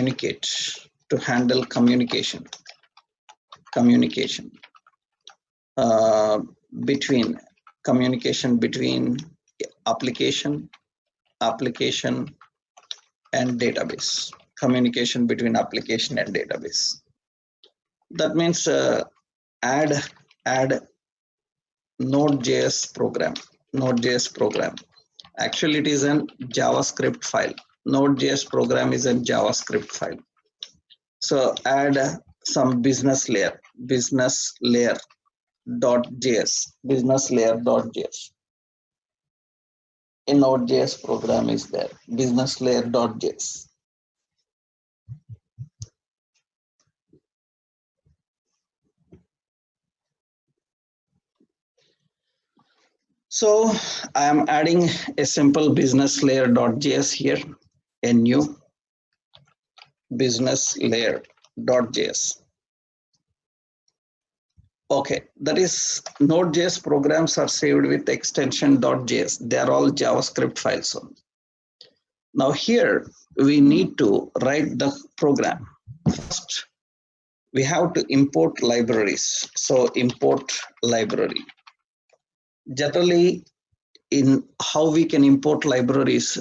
communicate, to handle communication uh, between application and database. Communication between application and database. That means add Node.js program. Actually, it is a JavaScript file. Node.js program is a JavaScript file. So add some business layer .js. In Node.js program is there. Business layer.js. So I am adding a simple business layer.js here, a new business layer.js. Okay, that is Node.js programs are saved with extension .js. They are all JavaScript files only. Now here we need to write the program. First, we have to import libraries. So import library. Generally, in how we can import libraries,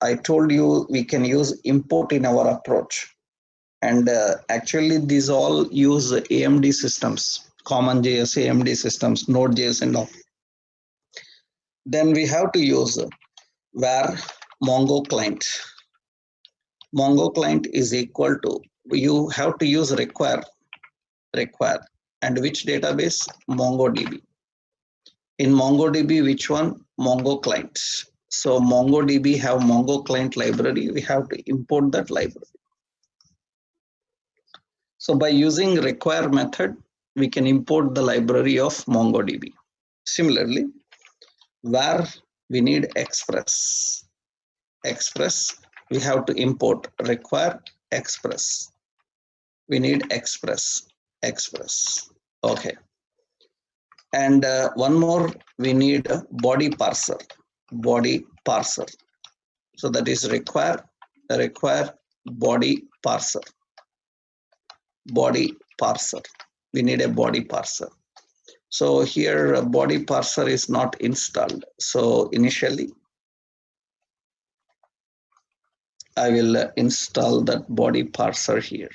I told you we can use import in our approach. And actually these all use AMD systems, CommonJS, AMD systems, Node.js and all. Then we have to use var Mongo client. Mongo client is equal to, you have to use require, and which database? MongoDB. In MongoDB, which one? Mongo client. So MongoDB have Mongo client library. We have to import that library. So by using require method, we can import the library of MongoDB. Similarly, where we need express, we have to import require express. We need express. Okay. And one more, we need body parser. So that is require body parser. We need a body parser. So here a body parser is not installed. So initially I will install that body parser here.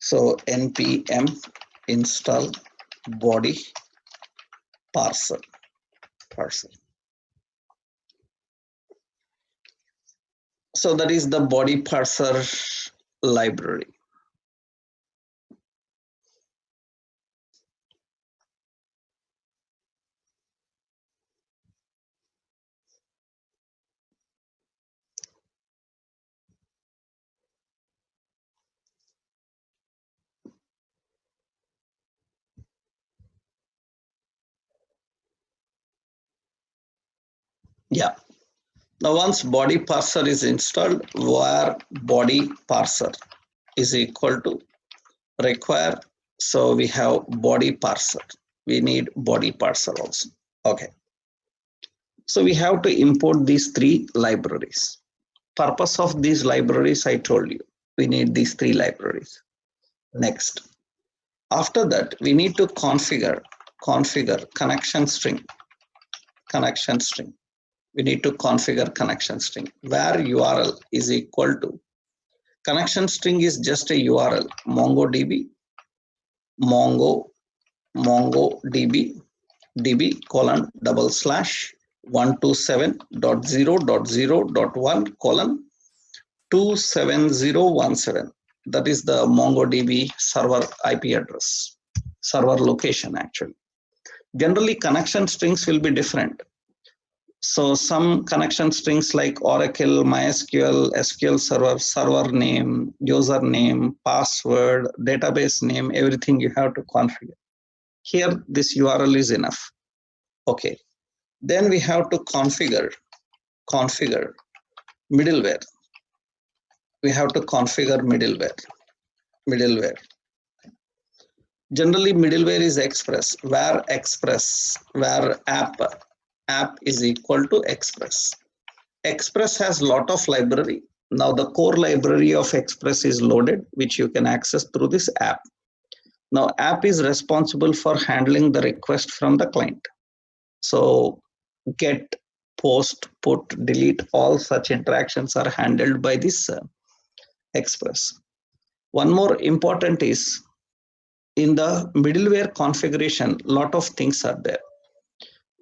So npm install body parser. So that is the body parser library. Yeah. Now once body parser is installed, var body parser is equal to require. So we have body parser. We need body parser also. Okay. So we have to import these three libraries. Purpose of these libraries, I told you. We need these three libraries. Next. After that, we need to configure connection string. We need to configure connection string where URL is equal to, connection string is just a URL, MongoDB db:127.0.0.1:27017. That is the MongoDB server IP address, server location actually. Generally, connection strings will be different. So some connection strings like Oracle, MySQL, SQL Server, server name, username, password, database name, everything you have to configure. Here, this URL is enough. Okay. Then we have to configure middleware. We have to configure middleware. Generally, middleware is express, where app is equal to express. Express has lot of library. Now the core library of Express is loaded, which you can access through this app. Now app is responsible for handling the request from the client. So get, post, put, delete, all such interactions are handled by this Express. One more important is in the middleware configuration, lot of things are there.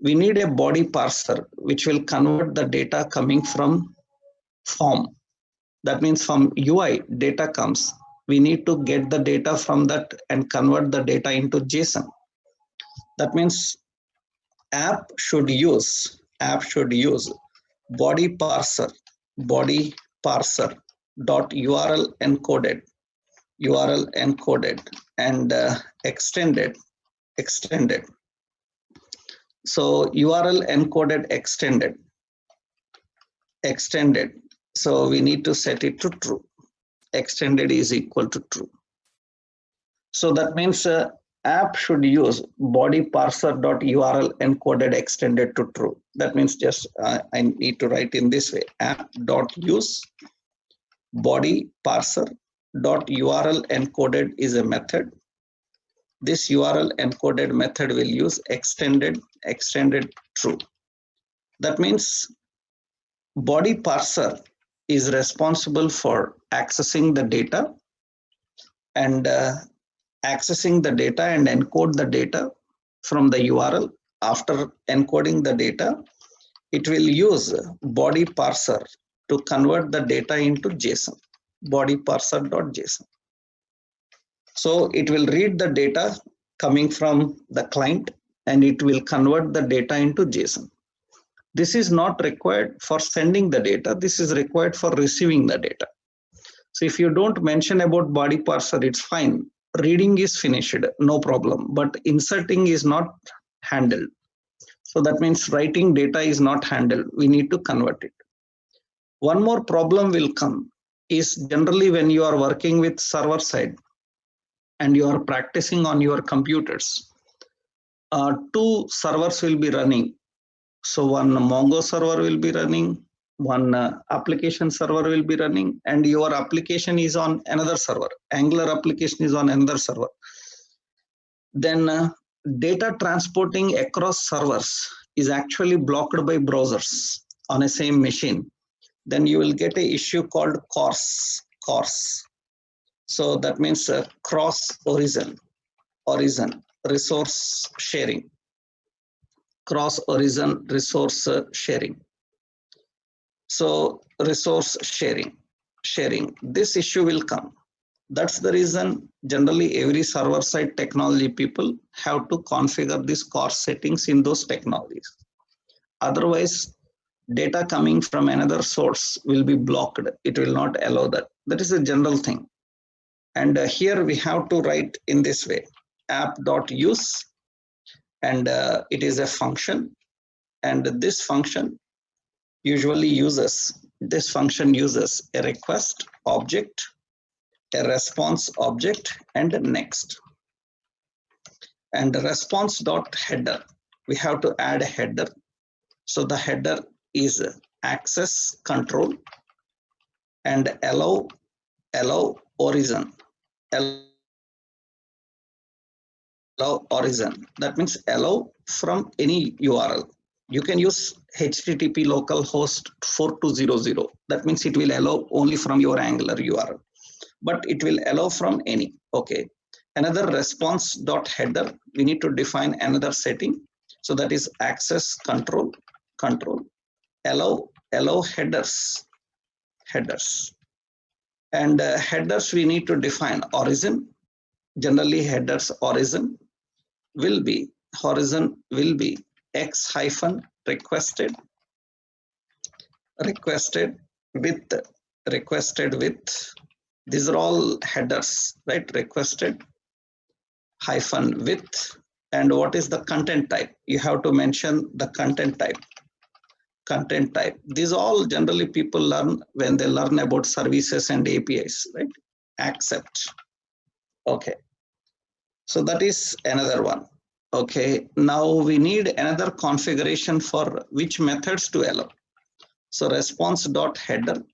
We need a body parser which will convert the data coming from form. That means from UI data comes. We need to get the data from that and convert the data into JSON. That means app should use body parser dot URL encoded and extended. So URL encoded extended. So we need to set it to true. Extended is equal to true. So that means app should use body parser dot URL encoded extended to true. That means just I need to write in this way: app dot use body parser dot URL encoded is a method. This URL encoded method will use extended true. That means body parser is responsible for accessing the data and encode the data from the URL. After encoding the data, it will use body parser to convert the data into JSON, body parser.json. So it will read the data coming from the client and it will convert the data into JSON. This is not required for sending the data. This is required for receiving the data. So if you don't mention about body parser, it's fine. Reading is finished, no problem. But inserting is not handled. So that means writing data is not handled. We need to convert it. One more problem will come is generally when you are working with server side and you are practicing on your computers, two servers will be running. So one Mongo server will be running, one application server will be running, and your application is on another server. Angular application is on another server. Then data transporting across servers is actually blocked by browsers on a same machine. Then you will get an issue called CORS. So that means cross origin resource sharing. Cross origin resource sharing. So resource sharing, this issue will come. That's the reason generally every server side technology people have to configure these CORS settings in those technologies. Otherwise, data coming from another source will be blocked. It will not allow that. That is a general thing. And here we have to write in this way: app.use, and it is a function, and this function usually uses a request object, a response object, and a next. And the response dot header, we have to add a header. So the header is access control and allow origin. Allow origin. That means allow from any URL. You can use HTTP localhost 4200. That means it will allow only from your Angular URL, but it will allow from any. Okay. Another response dot header, we need to define another setting. So that is access control allow headers. And headers we need to define origin. Generally headers origin will be x hyphen requested with. These are all headers, right? Requested hyphen with. And what is the content type? You have to mention the content type. These all generally people learn when they learn about services and APIs, right? Accept. Okay. So that is another one. Okay. Now we need another configuration for which methods to allow. So response dot header